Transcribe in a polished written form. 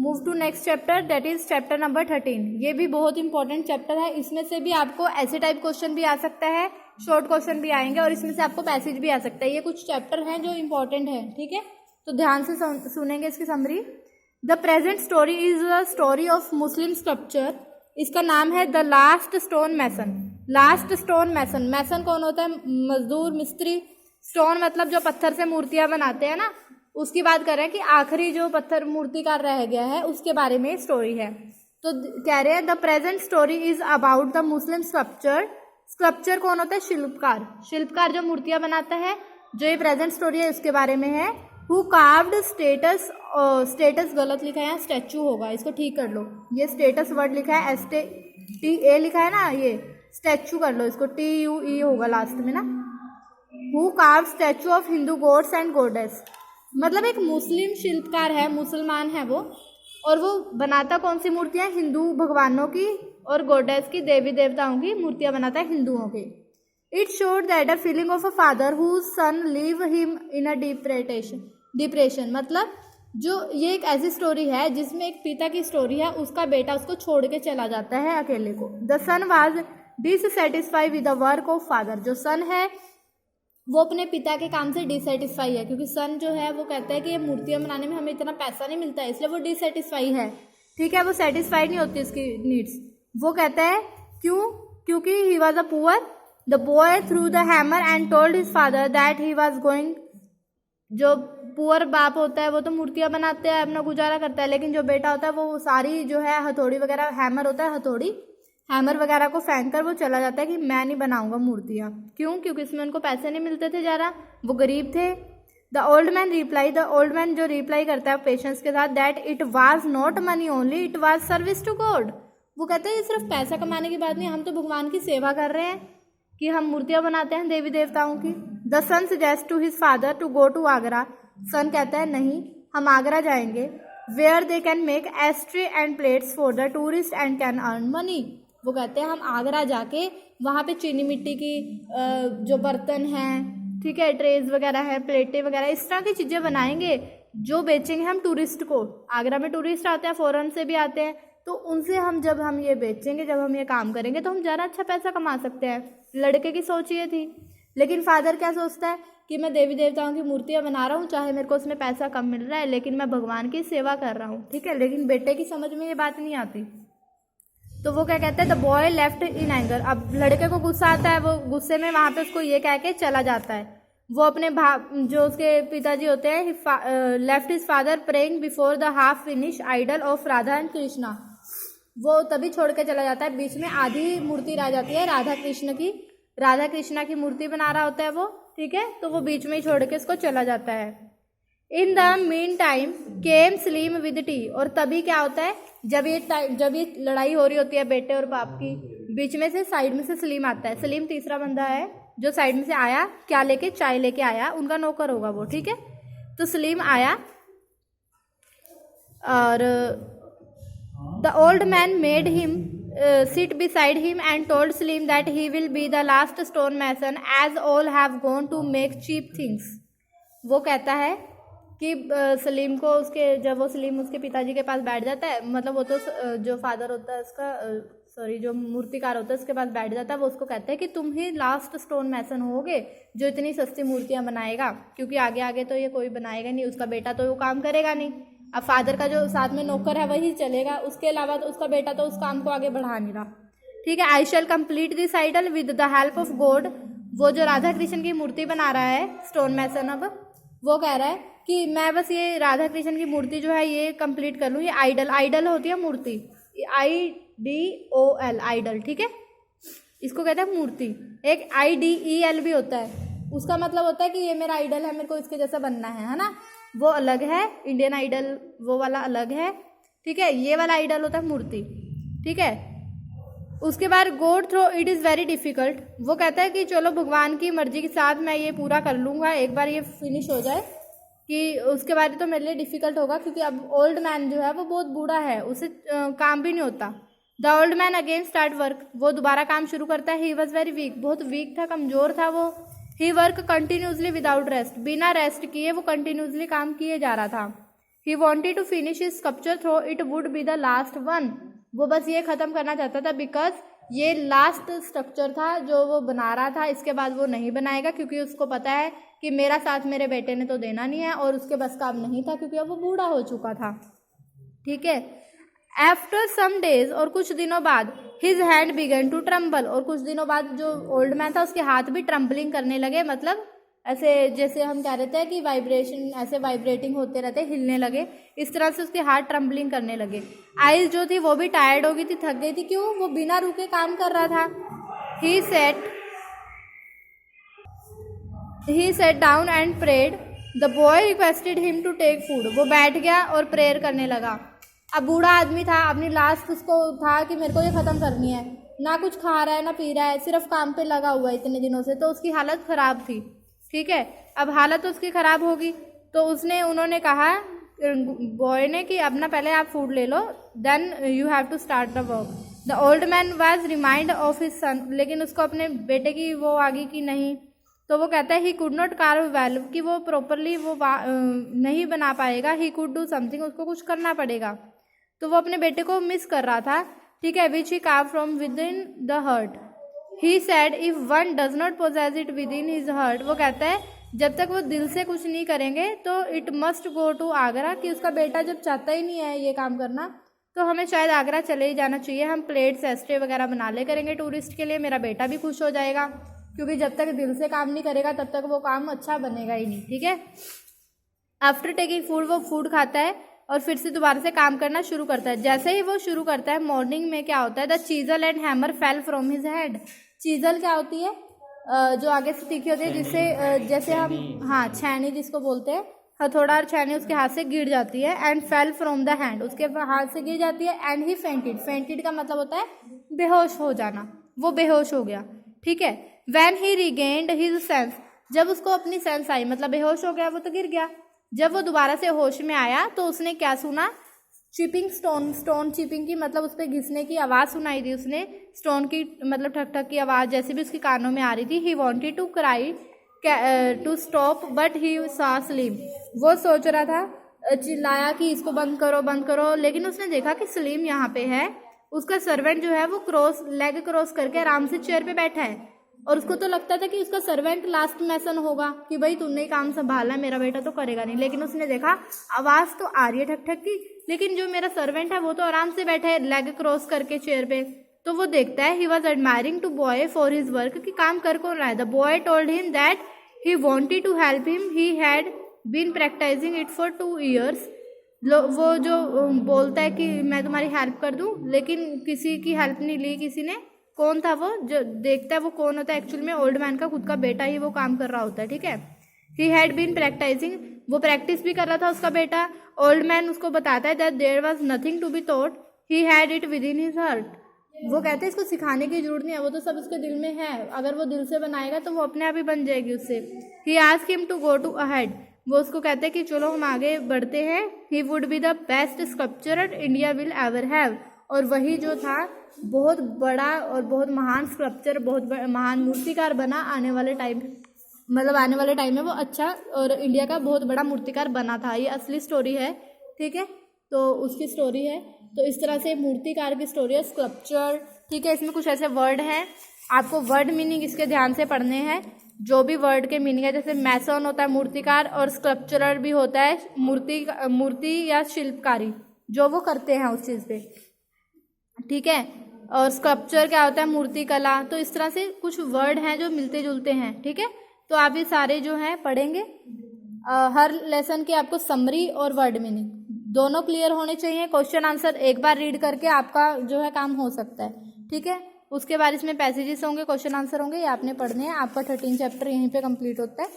Move to next chapter, that is chapter number 13। ये भी बहुत इंपॉर्टेंट चैप्टर है। इसमें से भी आपको ऐसे टाइप क्वेश्चन भी आ सकता है, शॉर्ट क्वेश्चन भी आएंगे, और इसमें से आपको पैसेज भी आ सकता है। ये कुछ चैप्टर हैं जो इंपॉर्टेंट है, ठीक है, तो ध्यान से सुनेंगे इसकी summary. The present story is the story of Muslim sculpture. इसका नाम है the last stone mason. Last stone mason, mason कौन होता है? मजदूर, मिस्त्री। स्टोन मतलब जो पत्थर से मूर्तियां बनाते हैं ना, उसकी बात कर रहे हैं कि आखिरी जो पत्थर मूर्तिकार रह गया है उसके बारे में स्टोरी है। तो कह रहे हैं the present story is about the Muslim sculpture. Sculpture कौन होता है? शिल्पकार। शिल्पकार जो मूर्तियां बनाता है, जो ये प्रेजेंट स्टोरी है उसके बारे में है। हु कार्व्ड स्टेटस, स्टेटस गलत लिखा है यहाँ, स्टैचू होगा, इसको ठीक कर लो। ये स्टेटस वर्ड लिखा है, STA लिखा है ना, ये स्टैचू कर लो इसको, TUE होगा लास्ट में ना। Who curve statue of Hindu gods and goddess, मतलब एक मुस्लिम शिल्पकार है, मुसलमान है वो, और वो बनाता कौन सी मूर्तियां? हिंदू भगवानों की और गॉडेस की, देवी देवताओं की मूर्तियां बनाता है हिंदुओं की। It showed that a feeling of a father whose son leave him in a depression, मतलब जो ये एक ऐसी स्टोरी है जिसमें एक पिता की स्टोरी है, उसका बेटा उसको छोड़ के चला जाता है अकेले को। The son was dissatisfied with the work of father. जो सन है वो अपने पिता के काम से डिससेटिस्फाई है, क्योंकि सन जो है वो कहता है कि ये मूर्तियां बनाने में हमें इतना पैसा नहीं मिलता है, इसलिए वो डिससेटिस्फाई है, ठीक है, वो सेटिस्फाइड नहीं होती इसकी नीड्स। वो कहता है क्यों? क्योंकि he was a poor. The boy through the hammer and told his father that he was going. जो पुअर बाप होता है वो तो मूर्तियां बनाते हैं, अपना गुजारा करता है, लेकिन जो बेटा होता है वो सारी जो है हथौड़ी वगैरह, हैमर होता है हथौड़ी, हैमर वगैरह को फेंक कर वो चला जाता है कि मैं नहीं बनाऊंगा मूर्तियां। क्यों? क्योंकि इसमें उनको पैसे नहीं मिलते थे ज़्यादा, वो गरीब थे। The old man reply, the old man जो रिप्लाई करता है पेशेंस के साथ, that it was not money only, it was service to god. वो कहते हैं ये सिर्फ पैसा कमाने की बात नहीं, हम तो भगवान की सेवा कर रहे हैं कि हम मूर्तियां बनाते हैं देवी देवताओं की। The son suggest to his father to go to Agra. Son कहता है नहीं, हम आगरा जाएंगे। Where they can make ashtray and plates for the tourist and can earn money. वो कहते हैं हम आगरा जाके वहाँ पे चीनी मिट्टी की जो बर्तन हैं, ठीक है, ट्रेज वगैरह है, प्लेटें वगैरह, इस तरह की चीज़ें बनाएंगे जो बेचेंगे हम टूरिस्ट को। आगरा में टूरिस्ट आते हैं, फॉरेन से भी आते हैं, तो उनसे हम जब हम ये बेचेंगे, जब हम ये काम करेंगे तो हम ज़्यादा अच्छा पैसा कमा सकते हैं। लड़के की सोच ये थी। लेकिन फादर क्या सोचता है कि मैं देवी देवताओं की मूर्तियाँ बना रहा हूँ, चाहे मेरे को उसमें पैसा कम मिल रहा है, लेकिन मैं भगवान की सेवा कर रहा हूँ, ठीक है। लेकिन बेटे की समझ में ये बात नहीं आती, तो वो क्या कहता है, the boy left in anger. अब लड़के को गुस्सा आता है, वो गुस्से में वहाँ पे उसको ये कह के चला जाता है। वो अपने जो उसके पिताजी होते हैं, left his father praying before the half finish idol of Radha and Krishna. वो तभी छोड़ के चला जाता है, बीच में आधी मूर्ति रह जाती है राधा कृष्ण की, राधा कृष्णा की मूर्ति बना रहा होता है वो, ठीक है, तो वो बीच में ही छोड़ के उसको चला जाता है। In the mean time came Salim with T. और तभी क्या होता है, जब ये लड़ाई हो रही होती है बेटे और बाप की, बीच में से साइड में से सलीम आता है। सलीम तीसरा बंदा है जो साइड में से आया, क्या लेके? चाय लेके आया, उनका नौकर होगा वो, ठीक है। तो सलीम आया और the old man made him sit beside him and told Salim that he will be the last stone mason as all have gone to make cheap things. वो कहता है कि सलीम को जब वो सलीम उसके पिताजी के पास बैठ जाता है, मतलब वो तो जो फादर होता है उसका, जो मूर्तिकार होता है उसके पास बैठ जाता है, वो उसको कहता है कि तुम ही लास्ट स्टोन मैसन होगे जो इतनी सस्ती मूर्तियाँ बनाएगा, क्योंकि आगे आगे तो ये कोई बनाएगा नहीं, उसका बेटा तो वो काम करेगा नहीं। अब फादर का जो साथ में नौकर है वही चलेगा, उसके अलावा तो उसका बेटा तो उस काम को आगे बढ़ा नहीं रहा, ठीक है। I shall complete this idol with the help of God. वो जो राधा कृष्ण की मूर्ति बना रहा है स्टोन मैसन, अब वो कह रहा है कि मैं बस ये राधा कृष्ण की मूर्ति जो है ये कंप्लीट कर लूँ। ये आइडल होती है मूर्ति, IDOL आइडल, ठीक है, इसको कहते हैं मूर्ति। एक IDEL भी होता है, उसका मतलब होता है कि ये मेरा आइडल है, मेरे को इसके जैसा बनना है ना, वो अलग है। इंडियन आइडल वो वाला अलग है, ठीक है। ये वाला आइडल होता है मूर्ति, ठीक है। उसके बाद god through it is very difficult. वो कहता है कि चलो भगवान की मर्जी के साथ मैं ये पूरा कर लूँगा, एक बार ये फिनिश हो जाए, कि उसके बाद तो मेरे लिए डिफ़िकल्ट होगा, क्योंकि अब ओल्ड मैन जो है वो बहुत बूढ़ा है, उसे काम भी नहीं होता। The old man again start work. वो दोबारा काम शुरू करता है। ही वॉज वेरी वीक, बहुत वीक था, कमज़ोर था वो। He work continuously without rest, बिना रेस्ट किए वो कंटिन्यूसली काम किए जा रहा था। He wanted to finish his sculpture through it would be the last one. वो बस ये ख़त्म करना चाहता था बिकॉज ये लास्ट स्ट्रक्चर था जो वो बना रहा था, इसके बाद वो नहीं बनाएगा क्योंकि उसको पता है कि मेरा साथ मेरे बेटे ने तो देना नहीं है और उसके बस काम नहीं था क्योंकि अब वो बूढ़ा हो चुका था। ठीक है। आफ्टर सम डेज, और कुछ दिनों बाद, his hand began to tremble, और कुछ दिनों बाद जो ओल्ड मैन था उसके हाथ भी ट्रम्बलिंग करने लगे, मतलब ऐसे जैसे हम कह रहे थे कि वाइब्रेशन, ऐसे वाइब्रेटिंग होते रहते, हिलने लगे, इस तरह से उसके हाथ ट्रम्बलिंग करने लगे। आइज जो थी वो भी टायर्ड हो गई थी, थक गई थी, क्यों? वो बिना रुके काम कर रहा था। He sat down and prayed. The boy requested him to take food. वो बैठ गया और प्रेयर करने लगा। अब बूढ़ा आदमी था, अपनी लास्ट उसको था कि मेरे को ये ख़त्म करनी है, ना कुछ खा रहा है ना पी रहा है, सिर्फ काम पे लगा हुआ है इतने दिनों से, तो उसकी हालत ख़राब थी। ठीक है। अब हालत उसकी ख़राब होगी तो उन्होंने कहा बॉय ने कि अपना पहले आप फूड ले लो, then you have to start the work. The old man was remind of his son, लेकिन उसको अपने बेटे की वो आ गई कि नहीं, तो वो कहता है he could not curve well, कि वो प्रॉपरली वो नहीं बना पाएगा, ही कुड डू समथिंग, उसको कुछ करना पड़ेगा। तो वो अपने बेटे को मिस कर रहा था। ठीक है। Which he carve from within the heart. He said if one does not possess it within his heart. वो कहता है जब तक वो दिल से कुछ नहीं करेंगे तो it must go to Agra, कि उसका बेटा जब चाहता ही नहीं है ये काम करना तो हमें शायद आगरा चले ही जाना चाहिए। हम प्लेट्स एस्ट्रे वगैरह बना ले करेंगे टूरिस्ट के लिए, मेरा बेटा भी खुश हो जाएगा, क्योंकि जब तक दिल से काम नहीं करेगा तब तक वो काम अच्छा बनेगा ही नहीं। ठीक है। आफ्टर टेकिंग फूड, वो फूड खाता है और फिर से दोबारा से काम करना शुरू करता है। जैसे ही वो शुरू करता है, मॉर्निंग में क्या होता है, the chisel and hammer fell from his head. Chisel क्या होती है? जो आगे से तीखी होती है, जिससे जैसे हम, हाँ, छेनी जिसको बोलते हैं, हथौड़ा और छेनी उसके हाथ से गिर जाती है। And fell from the hand, उसके हाथ से गिर जाती है। एंड ही फेंटेड, फेंटेड का मतलब होता है बेहोश हो जाना, वो बेहोश हो गया। ठीक है। When he regained his sense, जब उसको अपनी सेंस आई, मतलब बेहोश हो गया, वो तो गिर गया, जब वो दोबारा से होश में आया तो उसने क्या सुना? चिपिंग स्टोन, स्टोन चिपिंग की मतलब उस पर घिसने की आवाज़ सुनाई दी उसने, स्टोन की मतलब ठक ठक की आवाज़ जैसे भी उसके कानों में आ रही थी। He wanted to cry to stop but he saw Salim. वो सोच रहा था, चिल्लाया कि इसको बंद करो बंद करो, लेकिन उसने देखा कि सलीम यहाँ पे है, उसका सर्वेंट जो है वो लेग क्रॉस करके आराम से चेयर पे बैठा है, और उसको तो लगता था कि उसका सर्वेंट लास्ट मैसन होगा कि भाई तूने काम संभालना है, मेरा बेटा तो करेगा नहीं। लेकिन उसने देखा आवाज़ तो आ रही है ठक ठक की, लेकिन जो मेरा सर्वेंट है वो तो आराम से बैठा है लेग क्रॉस करके चेयर पे। तो वो देखता है, he was admiring to boy for his work, कि काम कर कौन रहा है। The boy told him that he wanted to help him, he had been practising it for 2 years। वो जो बोलता है कि मैं तुम्हारी हेल्प कर दूँ, लेकिन किसी की हेल्प नहीं ली किसी ने। कौन था वो जो देखता है, वो कौन होता है? एक्चुअल में ओल्ड मैन का खुद का बेटा ही वो काम कर रहा होता है। ठीक है। ही हैड बीन प्रैक्टिसिंग, वो प्रैक्टिस भी कर रहा था उसका बेटा। ओल्ड मैन उसको बताता है that there was nothing to be taught, he had it within his heart. वो कहते हैं इसको सिखाने की जरूरत नहीं है, वो तो सब उसके दिल में है, अगर वो दिल से बनाएगा तो वो अपने आप ही बन जाएगी उससे। He ask him to go to ahead, वो उसको कहते हैं कि चलो हम आगे बढ़ते हैं। He would be the best sculpture India will ever have, और वही जो था बहुत बड़ा और बहुत महान स्कल्पचर, बहुत महान मूर्तिकार बना आने वाले टाइम, मतलब आने वाले टाइम में वो अच्छा और इंडिया का बहुत बड़ा मूर्तिकार बना था। ये असली स्टोरी है। ठीक है। तो उसकी स्टोरी है, तो इस तरह से मूर्तिकार की स्टोरी है, स्कल्पचर। ठीक है। इसमें कुछ ऐसे वर्ड हैं, आपको वर्ड मीनिंग इसके ध्यान से पढ़ने हैं। जो भी वर्ड के मीनिंग है, जैसे मैसन होता है मूर्तिकार, और स्कल्पचरर भी होता है मूर्ति या शिल्पकारी, जो वो करते हैं उस चीज़ पे। ठीक है। और स्कल्पचर क्या होता है? मूर्ति कला। तो इस तरह से कुछ वर्ड हैं जो मिलते जुलते हैं। ठीक है। तो आप ये सारे जो हैं पढ़ेंगे। हर लेसन के आपको समरी और वर्ड मीनिंग दोनों क्लियर होने चाहिए। क्वेश्चन आंसर एक बार रीड करके आपका जो है काम हो सकता है। ठीक है। उसके बाद इसमें पैसेजेस होंगे, क्वेश्चन आंसर होंगे, ये आपने पढ़ने हैं। आपका 13 चैप्टर यहीं पे कंप्लीट होता है।